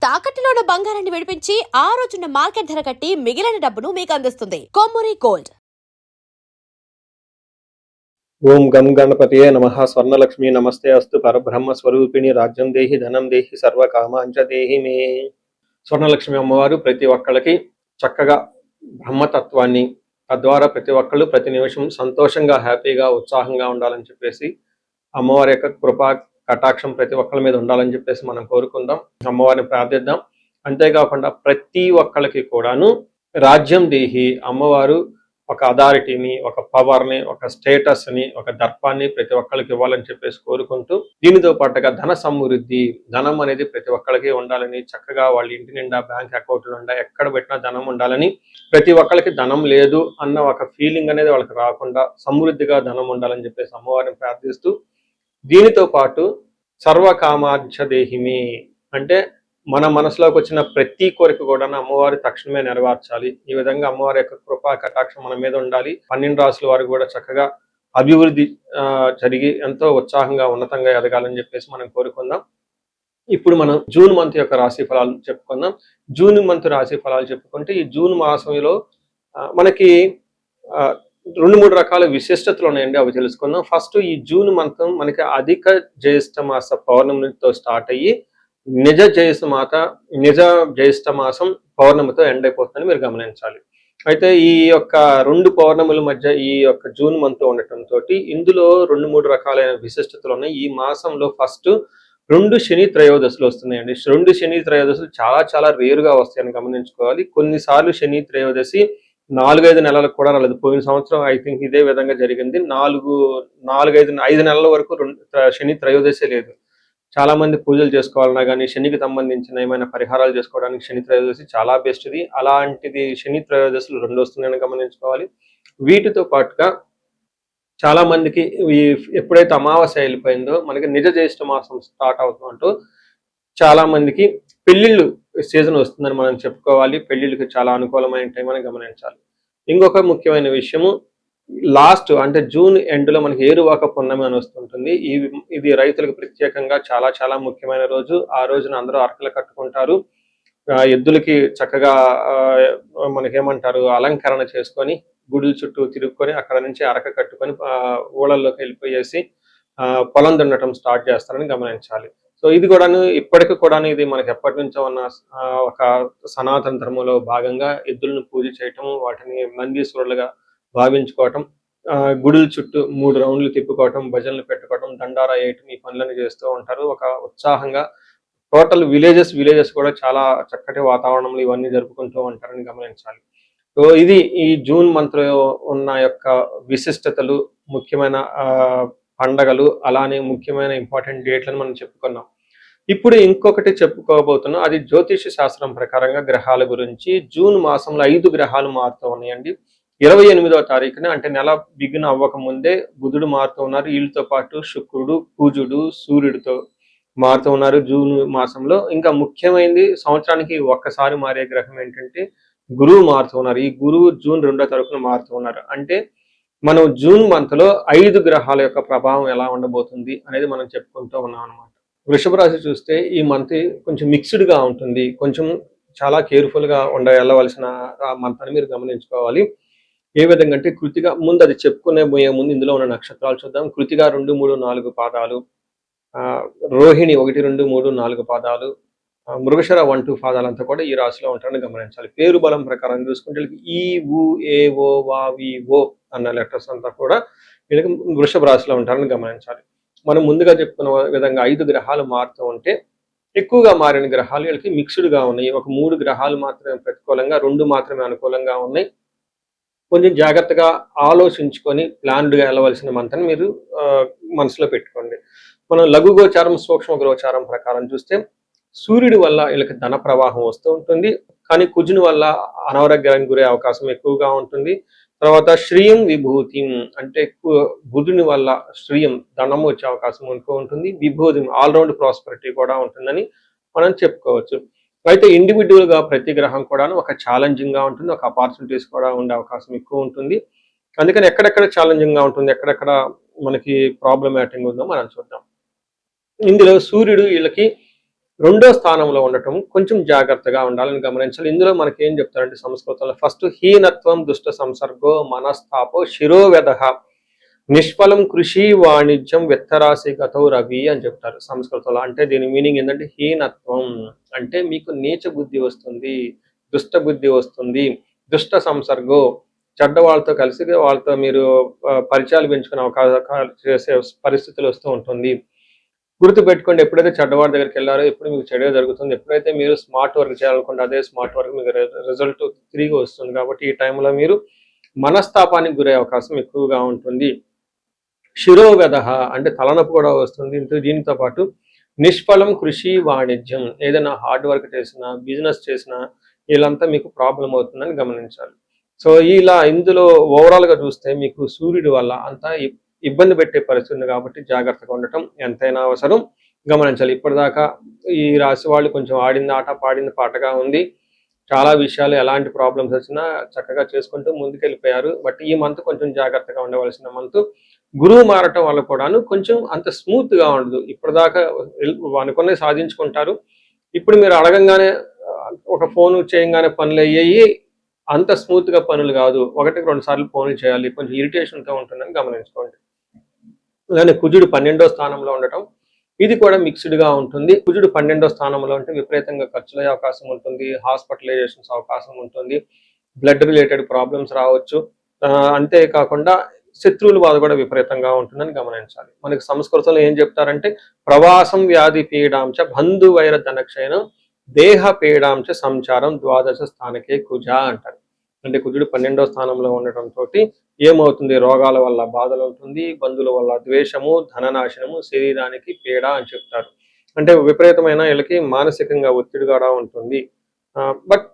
తాకట్టులో ఉన్న బంగారాన్ని విడిపించి ఆ రోజున్న మార్కెట్ ధర కట్టి మిగిలిన డబ్బును మీకు అందిస్తుంది కొమ్మూరి గోల్డ్. ఓం గం గణపతియే నమః. స్వర్ణలక్ష్మి నమస్తే అస్తు. పరబ్రహ్మ స్వరూపిణి రాజ్యం దేహి ధనం దేహి సర్వకామాంచ దేహి మే. స్వర్ణలక్ష్మి అమ్మవారు ప్రతి ఒక్కళ్ళకి చక్కగా బ్రహ్మతత్వాన్ని, తద్వారా ప్రతి ఒక్కళ్ళు ప్రతి నిమిషం సంతోషంగా, హ్యాపీగా, ఉత్సాహంగా ఉండాలని చెప్పేసి అమ్మవారి యొక్క కృపా కటాక్షం ప్రతి ఒక్కళ్ళ మీద ఉండాలని చెప్పేసి మనం కోరుకుందాం, అమ్మవారిని ప్రార్థిద్దాం. అంతేకాకుండా ప్రతి ఒక్కళ్ళకి కూడాను రాజ్యం దేహి అమ్మవారు ఒక అథారిటీని, ఒక పవర్ని, ఒక స్టేటస్ని, ఒక దర్పాన్ని ప్రతి ఒక్కరికి ఇవ్వాలని చెప్పేసి కోరుకుంటూ, దీనితో పాటుగా ధన సమృద్ధి, ధనం అనేది ప్రతి ఒక్కరికి ఉండాలని, చక్కగా వాళ్ళ ఇంటి నిండా బ్యాంక్ అకౌంట్ నిండా ఎక్కడ పెట్టినా ధనం ఉండాలని, ప్రతి ఒక్కరికి ధనం లేదు అన్న ఒక ఫీలింగ్ అనేది వాళ్ళకి రాకుండా సమృద్ధిగా ధనం ఉండాలని చెప్పేసి అమ్మవారిని ప్రార్థిస్తూ, దీనితో పాటు సర్వకామాంచ దేహిమి అంటే మన మనసులోకి వచ్చిన ప్రతి కోరిక కూడా అమ్మవారి తక్షణమే నెరవేర్చాలి. ఈ విధంగా అమ్మవారి యొక్క కృపా కటాక్షం మన మీద ఉండాలి. 12 రాసుల వారు కూడా చక్కగా అభివృద్ధి జరిగి ఎంతో ఉత్సాహంగా, ఉన్నతంగా ఎదగాలని చెప్పేసి మనం కోరుకుందాం. ఇప్పుడు మనం జూన్ మంత్ యొక్క రాశి ఫలాలు చెప్పుకుందాం. జూన్ మంత్ రాశి ఫలాలు చెప్పుకుంటే, ఈ జూన్ మాసంలో మనకి 2-3 రకాల విశిష్టతలు ఉన్నాయండి. అవి తెలుసుకుందాం. ఫస్ట్, ఈ జూన్ మంత్ మనకి అధిక జ్యేష్ఠ మాస పౌర్ణమితో స్టార్ట్ అయ్యి నిజ జ్యేష్ఠ మాసం పౌర్ణమితో ఎండ్ అయిపోతుందని మీరు గమనించాలి. అయితే ఈ యొక్క 2 పౌర్ణముల మధ్య ఈ యొక్క జూన్ మంత్ ఉండటంతో ఇందులో 2-3 రకాలైన విశిష్టతలు ఉన్నాయి. ఈ మాసంలో ఫస్ట్ 2 శని త్రయోదశులు వస్తున్నాయండి. 2 శని త్రయోదశులు చాలా చాలా రేరుగా వస్తాయని గమనించుకోవాలి. కొన్నిసార్లు శని త్రయోదశి 4-5 నెలలకు కూడా రాలేదు. పోయిన సంవత్సరం ఐ థింక్ ఇదే విధంగా జరిగింది. 5 నెలల వరకు శని త్రయోదశి లేదు. చాలా మంది పూజలు చేసుకోవాలన్నా కానీ, శనికి సంబంధించిన ఏమైనా పరిహారాలు చేసుకోవడానికి శని త్రయోదశి చాలా బెస్ట్ది. అలాంటిది శని త్రయోదశులు 2 వస్తున్నాయని గమనించుకోవాలి. వీటితో పాటుగా చాలా మందికి ఎప్పుడైతే అమావాస్య వెళ్ళిపోయిందో మనకి నిజ జ్యేష్ఠ మాసం స్టార్ట్ అవుతుందంటూ చాలా మందికి పెళ్లిళ్ళు సీజన్ వస్తుందని మనం చెప్పుకోవాలి. పెళ్లిళ్ళకి చాలా అనుకూలమైన టైం అని గమనించాలి. ఇంకొక ముఖ్యమైన విషయము, లాస్ట్ అంటే జూన్ ఎండ్లో మనకి ఏరువాక పున్నమి అని వస్తుంటుంది. ఇది రైతులకు ప్రత్యేకంగా చాలా చాలా ముఖ్యమైన రోజు. ఆ రోజున అందరూ అరకలు కట్టుకుంటారు. ఎద్దులకి చక్కగా మనకేమంటారు అలంకరణ చేసుకొని గుడుల చుట్టూ తిరుగుకొని అక్కడ నుంచి అరక కట్టుకొని ఊళ్ళల్లోకి వెళ్ళిపోయేసి పొలం దున్నటం స్టార్ట్ చేస్తారని గమనించాలి. సో ఇది కూడాను ఇప్పటికి కూడాను ఇది మనకి ఎప్పటి నుంచో ఉన్న ఒక సనాతన ధర్మంలో భాగంగా ఎద్దులను పూజ చేయటం, వాటిని నందీశ్వరులుగా భావించుకోవటం, గుడుల చుట్టూ 3 రౌండ్లు తిప్పుకోవటం, భజనలు పెట్టుకోవటం, దండారా వేయటం, ఈ పనులను చేస్తూ ఉంటారు. ఒక ఉత్సాహంగా టోటల్ విలేజెస్ కూడా చాలా చక్కటి వాతావరణంలో ఇవన్నీ జరుపుకుంటూ ఉంటారని గమనించాలి. సో ఇది ఈ జూన్ మంత్ లో ఉన్న యొక్క విశిష్టతలు, ముఖ్యమైన పండగలు, అలానే ముఖ్యమైన ఇంపార్టెంట్ డేట్లను మనం చెప్పుకున్నాం. ఇప్పుడు ఇంకొకటి చెప్పుకోబోతున్నాం. అది జ్యోతిష శాస్త్రం ప్రకారంగా గ్రహాల గురించి. జూన్ మాసంలో 5 గ్రహాలు మారుతూ ఉన్నాయండి. 28వ తారీఖున అంటే నెల బిగిన్ అవ్వక ముందే బుధుడు మారుతూ ఉన్నారు. వీళ్ళతో పాటు శుక్రుడు, కుజుడు, సూర్యుడితో మారుతూ ఉన్నారు జూన్ మాసంలో. ఇంకా ముఖ్యమైనది, సంవత్సరానికి ఒక్కసారి మారే గ్రహం ఏంటంటే గురువు మారుతూ ఉన్నారు. ఈ గురువు జూన్ 2వ తారీఖున మారుతూ ఉన్నారు. అంటే మనం జూన్ మంత్ లో 5 గ్రహాల యొక్క ప్రభావం ఎలా ఉండబోతుంది అనేది మనం చెప్పుకుంటూ ఉన్నాం అనమాట. వృషభ రాశి చూస్తే ఈ మంత్ కొంచెం మిక్స్డ్ గా ఉంటుంది. కొంచెం చాలా కేర్ఫుల్ గా వెళ్ళవలసిన మంత్ అని మీరు గమనించుకోవాలి. ఏ విధంగా అంటే కృతిక ముందు అది చెప్పుకునే పోయే ముందు ఇందులో ఉన్న నక్షత్రాలు చూద్దాం. కృతిక 2, 3, 4 పాదాలు, రోహిణి 1, 2, 3, 4 పాదాలు, మృగశిర 1, 2 పాదాలంతా కూడా ఈ రాశిలో ఉంటారని గమనించాలి. పేరు బలం ప్రకారం చూసుకుంటే ఈ ఊ ఏ ఓ వా వి ఓ అన్న లెటర్స్ అంతా కూడా వీళ్ళకి వృషభ రాశిలో ఉంటారని గమనించాలి. మనం ముందుగా చెప్పుకున్న విధంగా 5 గ్రహాలు మారుతూ ఉంటే ఎక్కువగా మారిన గ్రహాలు వీళ్ళకి మిక్స్డ్గా ఉన్నాయి. ఒక 3 గ్రహాలు మాత్రమే ప్రతికూలంగా, 2 మాత్రమే అనుకూలంగా ఉన్నాయి. కొంచెం జాగ్రత్తగా ఆలోచించుకొని ప్లాన్డ్గా వెళ్ళవలసిన మంత్ అని మీరు మనసులో పెట్టుకోండి. మనం లఘు గోచారం, సూక్ష్మ గోచారం ప్రకారం చూస్తే సూర్యుడి వల్ల వీళ్ళకి ధన ప్రవాహం వస్తూ ఉంటుంది. కానీ కుజుని వల్ల అనారోగ్యానికి గురే అవకాశం ఎక్కువగా ఉంటుంది. తర్వాత శ్రీయం విభూతి అంటే బుధుని వల్ల శ్రీయం ధనం వచ్చే అవకాశం ఎక్కువ ఉంటుంది. విభూతి ఆల్రౌండ్ ప్రాస్పరిటీ కూడా ఉంటుందని మనం చెప్పుకోవచ్చు. అయితే ఇండివిజువల్ గా ప్రతి గ్రహం కూడా ఒక ఛాలెంజింగ్ గా ఉంటుంది, ఒక ఆపర్చునిటీస్ కూడా ఉండే అవకాశం ఎక్కువ ఉంటుంది. అందుకని ఎక్కడెక్కడ ఛాలెంజింగ్ గా ఉంటుంది, ఎక్కడెక్కడ మనకి ప్రాబ్లమాటిక్ ఉందో మనం చూద్దాం. ఇందులో సూర్యుడు వీళ్ళకి రెండో స్థానంలో ఉండటం కొంచెం జాగ్రత్తగా ఉండాలని గమనించాలి. ఇందులో మనకి ఏం చెప్తారంటే సంస్కృతంలో ఫస్ట్ హీనత్వం దుష్ట సంసర్గో మనస్తాపో శిరోవ్యధః నిష్ఫలం కృషి వాణిజ్యం విత్తరాశి గతౌ రవి అని చెప్తారు సంస్కృతంలో. అంటే దీని మీనింగ్ ఏంటంటే హీనత్వం అంటే మీకు నీచ బుద్ధి వస్తుంది, దుష్ట బుద్ధి వస్తుంది, దుష్ట సంసర్గో చెడ్డ వాళ్ళతో కలిసి వాళ్ళతో మీరు పరిచయాలు పెంచుకునే అవకాశాలు చేసే పరిస్థితులు వస్తూ ఉంటుంది. గుర్తు పెట్టుకోండి, ఎప్పుడైతే చెడ్డవాడి దగ్గరికి వెళ్ళారో ఎప్పుడు మీకు చెడే జరుగుతుంది. ఎప్పుడైతే మీరు స్మార్ట్ వర్క్ చేయాలనుకుంటే అదే స్మార్ట్ వర్క్ మీకు రిజల్ట్ తిరిగి వస్తుంది. కాబట్టి ఈ టైంలో మీరు మనస్తాపానికి గురే అవకాశం ఎక్కువగా ఉంటుంది. శిరోవ్యధః అంటే తలనొప్పి కూడా వస్తుంది. దీనితో పాటు నిష్ఫలం కృషి వాణిజ్యం ఏదైనా హార్డ్ వర్క్ చేసినా బిజినెస్ చేసినా వీళ్ళంతా మీకు ప్రాబ్లం అవుతుందని గమనించాలి. సో ఇలా ఇందులో ఓవరాల్ గా చూస్తే మీకు సూర్యుడి వల్ల అంతా ఇబ్బంది పెట్టే పరిస్థితి ఉంది కాబట్టి జాగ్రత్తగా ఉండటం ఎంతైనా అవసరం గమనించాలి. ఇప్పటిదాకా ఈ రాశి వాళ్ళు కొంచెం ఆడింది ఆట పాడింది పాటగా ఉంది. చాలా విషయాలు ఎలాంటి ప్రాబ్లమ్స్ వచ్చినా చక్కగా చేసుకుంటూ ముందుకెళ్ళిపోయారు. బట్ ఈ మంత్ కొంచెం జాగ్రత్తగా ఉండవలసిన మంత్. గురువు మారటం వల్ల కూడాను కొంచెం అంత స్మూత్ గా ఉండదు. ఇప్పటిదాకా అనుకునే సాధించుకుంటారు. ఇప్పుడు మీరు అడగంగానే ఒక ఫోన్ చేయంగానే పనులు అయ్యాయి. అంత స్మూత్ గా పనులు కాదు. 1-2 సార్లు ఫోన్లు చేయాలి. కొంచెం ఇరిటేషన్ తో ఉంటుందని గమనించుకోండి. అలానే కుజుడు 12వ స్థానంలో ఉండటం ఇది కూడా మిక్స్డ్ గా ఉంటుంది. కుజుడు 12వ స్థానంలో ఉంటే విపరీతంగా ఖర్చులయ్యే అవకాశం ఉంటుంది, హాస్పిటలైజేషన్స్ అవకాశం ఉంటుంది, బ్లడ్ రిలేటెడ్ ప్రాబ్లమ్స్ రావచ్చు. అంతేకాకుండా శత్రువుల బాధ కూడా విపరీతంగా ఉంటుందని గమనించాలి. మనకి సంస్కృతంలో ఏం చెప్తారంటే ప్రవాసం వ్యాధి పీడాంచ బంధు వైర ధనక్షయనం దేహ పీడాంచ సంచారం ద్వాదశ స్థానకే కుజ అంటారు. అంటే కుజుడు 12వ స్థానంలో ఉండటంతో ఏమవుతుంది, రోగాల వల్ల బాధలు ఉంటుంది, బంధువుల వల్ల ద్వేషము, ధననాశనము, శరీరానికి పీడ అని చెప్తారు. అంటే విపరీతమైన వీళ్ళకి మానసికంగా ఒత్తిడి కూడా ఉంటుంది. బట్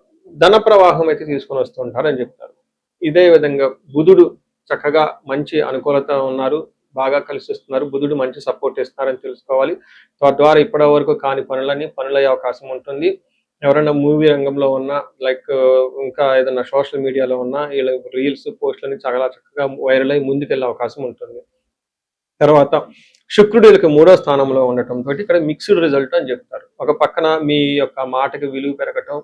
ధన ప్రవాహం అయితే తీసుకొని వస్తుంటారు అని చెప్తారు. ఇదే విధంగా బుధుడు చక్కగా మంచి అనుకూలత ఉన్నారు, బాగా కలిసి వస్తున్నారు. బుధుడు మంచి సపోర్ట్ ఇస్తున్నారని తెలుసుకోవాలి. తద్వారా ఇప్పటి వరకు కాని పనులయ్యే అవకాశం ఉంటుంది. ఎవరైనా మూవీ రంగంలో ఉన్నా లైక్ ఇంకా ఏదైనా సోషల్ మీడియాలో ఉన్నా వీళ్ళ రీల్స్ పోస్టులని చాలా చక్కగా వైరల్ అయ్యి ముందుకెళ్ళే అవకాశం ఉంటుంది. తర్వాత శుక్రుడు వీళ్ళకి 3వ స్థానంలో ఉండటంతో ఇక్కడ మిక్స్డ్ రిజల్ట్ అని చెప్తారు. ఒక పక్కన మీ యొక్క మాటకి విలువ పెరగటం,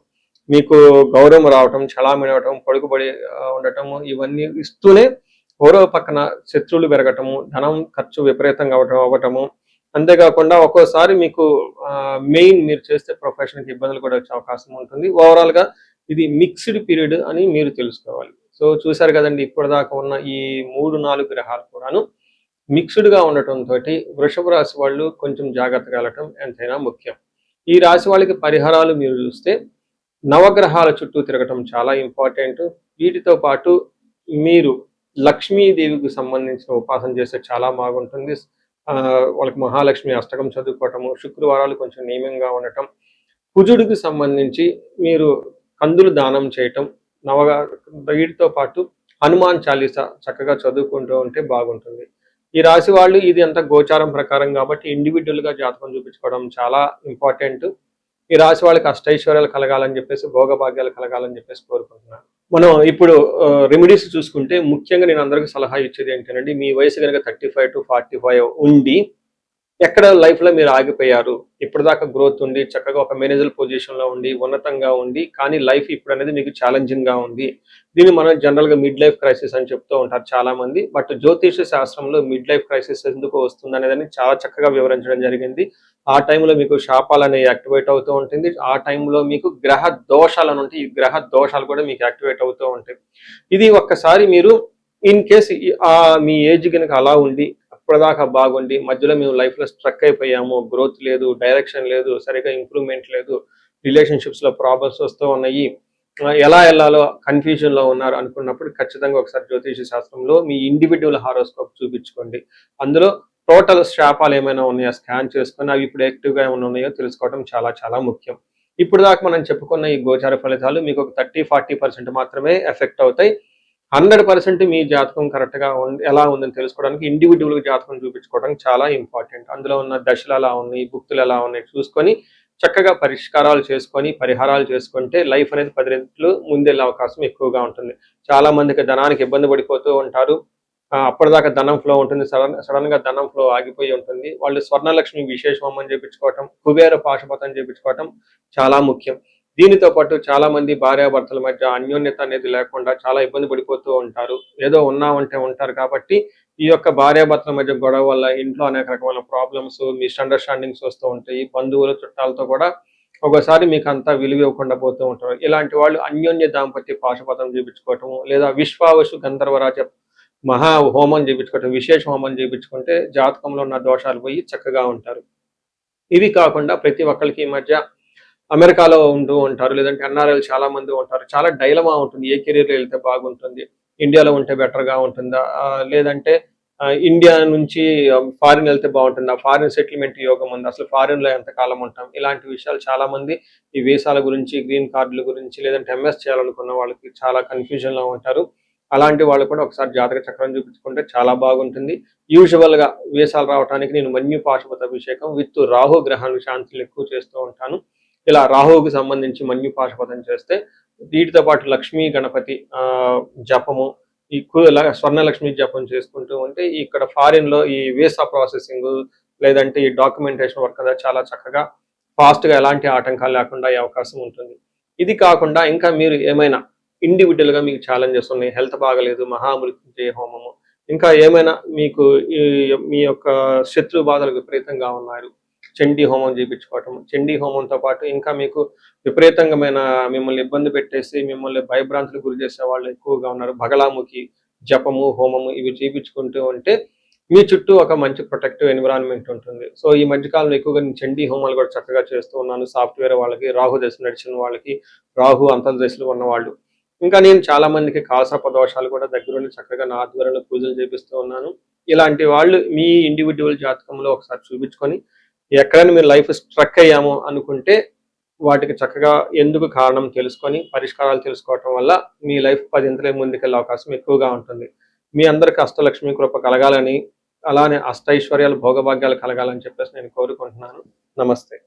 మీకు గౌరవం రావటం, చలామణి అవటం, పడుకుబడి ఉండటము ఇవన్నీ ఇస్తూనే మరో పక్కన శత్రువులు పెరగటము, ధనం ఖర్చు విపరీతంగా అవ్వటము, అంతేకాకుండా ఒక్కోసారి మీకు మెయిన్ మీరు చేసే ప్రొఫెషన్కి ఇబ్బందులు కూడా వచ్చే అవకాశం ఉంటుంది. ఓవరాల్ గా ఇది మిక్స్డ్ పీరియడ్ అని మీరు తెలుసుకోవాలి. సో చూసారు కదండి, ఇప్పటిదాకా ఉన్న ఈ 3-4 గ్రహాలు కూడాను మిక్స్డ్ గా ఉండటంతో వృషభ రాశి వాళ్ళు కొంచెం జాగ్రత్తగా వెళ్ళటం ఎంతైనా ముఖ్యం. ఈ రాశి వాళ్ళకి పరిహారాలు మీరు చూస్తే నవగ్రహాల చుట్టూ తిరగటం చాలా ఇంపార్టెంట్. వీటితో పాటు మీరు లక్ష్మీదేవికి సంబంధించిన ఉపాసన చేస్తే చాలా బాగుంటుంది. వాళ్ళకి మహాలక్ష్మి అష్టకం చదువుకోవటము, శుక్రవారాలు కొంచెం నియమంగా ఉండటం, కుజుడికి సంబంధించి మీరు కందులు దానం చేయటం, వీటితో పాటు హనుమాన్ చాలీసా చక్కగా చదువుకుంటూ ఉంటే బాగుంటుంది. ఈ రాశి వాళ్ళు ఇది అంతా గోచారం ప్రకారం కాబట్టి ఇండివిజువల్ గా జాతకం చూపించుకోవడం చాలా ఇంపార్టెంట్. ఈ రాశి వాళ్ళకి అష్టైశ్వర్యాలు కలగాలని చెప్పేసి, భోగభాగ్యాలు కలగాలని చెప్పేసి కోరుకుంటున్నాను. మనం ఇప్పుడు రెమెడీస్ చూసుకుంటే ముఖ్యంగా నేను అందరికీ సలహా ఇచ్చేది ఏంటంటే, మీ వయసు కనుక 35 to 45 ఉండి ఎక్కడ లైఫ్ లో మీరు ఆగిపోయారు, ఇప్పటిదాకా గ్రోత్ ఉండి చక్కగా ఒక మేనేజర్ పొజిషన్ లో ఉండి ఉన్నతంగా ఉండి కానీ లైఫ్ ఇప్పుడు అనేది మీకు ఛాలెంజింగ్ గా ఉంది. దీన్ని మనం జనరల్ గా మిడ్ లైఫ్ క్రైసిస్ అని చెప్తూ ఉంటారు చాలా మంది. బట్ జ్యోతిష శాస్త్రంలో మిడ్ లైఫ్ క్రైసిస్ ఎందుకు వస్తుంది అనేది చాలా చక్కగా వివరించడం జరిగింది. ఆ టైంలో మీకు శాపాలు అనేవి యాక్టివేట్ అవుతూ ఉంటుంది. ఆ టైంలో మీకు గ్రహ దోషాలు అని ఉంటాయి. ఈ గ్రహ దోషాలు కూడా మీకు యాక్టివేట్ అవుతూ ఉంటాయి. ఇది ఒక్కసారి మీరు ఇన్ కేస్ మీ ఏజ్ కనుక అలా ఉండి ఇప్పటిదాకా బాగుండి మధ్యలో మేము లైఫ్ లో స్ట్రక్ అయిపోయాము, గ్రోత్ లేదు, డైరెక్షన్ లేదు, సరిగా ఇంప్రూవ్మెంట్ లేదు, రిలేషన్షిప్స్ లో ప్రాబ్లమ్స్ వస్తూ ఉన్నాయి, ఎలా వెళ్ళాలో కన్ఫ్యూజన్ లో ఉన్నారు అనుకున్నప్పుడు ఖచ్చితంగా ఒకసారి జ్యోతిష శాస్త్రంలో మీ ఇండివిడ్యువల్ హారోస్కోప్ చూపించుకోండి. అందులో టోటల్ శాపాలు ఏమైనా ఉన్నాయో స్కాన్ చేసుకొని అవి ఇప్పుడు యాక్టివ్ గా ఏమైనా ఉన్నాయో తెలుసుకోవడం చాలా చాలా ముఖ్యం. ఇప్పుడు దాకా మనం చెప్పుకున్న ఈ గోచార ఫలితాలు మీకు ఒక 30-40% మాత్రమే ఎఫెక్ట్ అవుతాయి. 100% మీ జాతకం కరెక్ట్ గా ఎలా ఉందని తెలుసుకోవడానికి ఇండివిజువల్ జాతకం చూపించుకోవడం చాలా ఇంపార్టెంట్. అందులో ఉన్న దశలు ఎలా ఉన్నాయి, భుక్తులు ఎలా ఉన్నాయి చూసుకొని చక్కగా పరిష్కారాలు చేసుకొని పరిహారాలు చేసుకుంటే లైఫ్ అనేది 10 రెట్లు ముందెళ్ళే అవకాశం ఎక్కువగా ఉంటుంది. చాలా మందికి ధనానికి ఇబ్బంది పడిపోతూ ఉంటారు. అప్పటిదాకా ధనం ఫ్లో ఉంటుంది, సడన్ గా ధనం ఫ్లో ఆగిపోయి ఉంటుంది. వాళ్ళు స్వర్ణలక్ష్మి విశేష హోమం చేపించుకోవటం, కుబేర పాశుపతం చేపించుకోవటం చాలా ముఖ్యం. దీనితో పాటు చాలా మంది భార్యాభర్తల మధ్య అన్యోన్యత అనేది లేకుండా చాలా ఇబ్బంది పడిపోతూ ఉంటారు. ఏదో ఉన్నామంటే ఉంటారు కాబట్టి ఈ యొక్క భార్యాభర్తల మధ్య గొడవ వల్ల ఇంట్లో అనేక రకమైన ప్రాబ్లమ్స్, మిస్అండర్స్టాండింగ్స్ వస్తూ ఉంటాయి. బంధువులు, చుట్టాలతో కూడా ఒక్కోసారి మీకు అంతా విలువ ఇవ్వకుండా పోతూ ఉంటారు. ఇలాంటి వాళ్ళు అన్యోన్య దాంపత్య పాశుపతం చేపించుకోవటము, లేదా విశ్వావసు గంధర్వరాజ మహా హోమం చేపించుకోవటం, విశేష హోమం చేపించుకుంటే జాతకంలో ఉన్న దోషాలు పోయి చక్కగా ఉంటారు. ఇవి కాకుండా ప్రతి ఒక్కరికి ఈ మధ్య అమెరికాలో ఉంటూ ఉంటారు, లేదంటే ఎన్ఆర్ఐలు చాలా మంది ఉంటారు. చాలా డైలమా ఉంటుంది. ఏ కెరీర్‌లో వెళ్తే బాగుంటుంది? ఇండియాలో ఉంటే బెటర్‌గా ఉంటుందా? లేదంటే ఇండియా నుంచి ఫారిన్ వెళ్తే బాగుంటుందా? ఫారిన్ సెటిల్మెంట్ యోగం ఉందా? అసలు ఫారిన్‌లో ఎంతకాలం ఉంటాం? ఇలాంటి విషయాలు చాలా మంది ఈ వీసాల గురించి, గ్రీన్ కార్డుల గురించి, లేదంటే ఎంఎస్ చేయాలనుకున్న వాళ్ళకి చాలా కన్‌ఫ్యూజన్‌లో ఉంటారు. అలాంటి వాళ్ళు కూడా ఒకసారి జాతక చక్రం చూపించుకుంటే చాలా బాగుంటుంది. యూజువల్‌గా వీసాలు రావడానికి నేను మన్యు పాశుపత అభిషేకం విత్ రాహు గ్రహానికి శాంతులు ఎక్కువ చేస్తూ ఉంటాను. ఇలా రాహువుకి సంబంధించి మన్యు పాశుపతం చేస్తే వీటితో పాటు లక్ష్మీ గణపతి జపము, ఈ స్వర్ణలక్ష్మి జపం చేసుకుంటూ ఉంటే ఇక్కడ ఫారిన్ లో ఈ వీసా ప్రాసెసింగ్, లేదంటే ఈ డాక్యుమెంటేషన్ వర్క్ అనేది చాలా చక్కగా ఫాస్ట్ గా ఎలాంటి ఆటంకాలు లేకుండా అయ్యే అవకాశం ఉంటుంది. ఇది కాకుండా ఇంకా మీరు ఏమైనా ఇండివిజువల్ గా మీకు ఛాలెంజెస్ ఉన్నాయి, హెల్త్ బాగలేదు, మహామృత్యుంజయ హోమము, ఇంకా ఏమైనా మీకు మీ యొక్క శత్రు బాధలు విపరీతంగా ఉన్నారు, చండీ హోమం చేయించుకోవటం. చండీ హోమంతో పాటు ఇంకా మీకు విపరీతంగమైన మిమ్మల్ని ఇబ్బంది పెట్టేసి మిమ్మల్ని భయభ్రాంతులకు గురి చేసే వాళ్ళు ఎక్కువగా ఉన్నారు. బగలాముఖి జపము, హోమము ఇవి చేయించుకుంటూ ఉంటే మీ చుట్టూ ఒక మంచి ప్రొటెక్టివ్ ఎన్విరాన్మెంట్ ఉంటుంది. సో ఈ మధ్యకాలంలో ఎక్కువగా నేను చండీ హోమాలు కూడా చక్కగా చేస్తూ ఉన్నాను. సాఫ్ట్వేర్ వాళ్ళకి, రాహు దశ నడిచిన వాళ్ళకి, రాహు అంతర్దశలో ఉన్న వాళ్ళు, ఇంకా నేను చాలా మందికి కాలసర్ప దోషాలు కూడా దగ్గరుండి చక్కగా నా ఆధ్వర్యంలో పూజలు చేపిస్తూ ఉన్నాను. ఇలాంటి వాళ్ళు మీ ఇండివిజువల్ జాతకంలో ఒకసారి చూపించుకొని ఎక్కడైనా మీరు లైఫ్ స్ట్రక్ అయ్యాము అనుకుంటే వాటికి చక్కగా ఎందుకు కారణం తెలుసుకొని పరిష్కారాలు తెలుసుకోవటం వల్ల మీ లైఫ్ 10 ఇంతలే ముందుకెళ్ళే అవకాశం ఎక్కువగా ఉంటుంది. మీ అందరికి అష్టలక్ష్మి కృప కలగాలని, అలానే అష్టైశ్వర్యాలు భోగభాగ్యాలు కలగాలని చెప్పేసి నేను కోరుకుంటున్నాను. నమస్తే.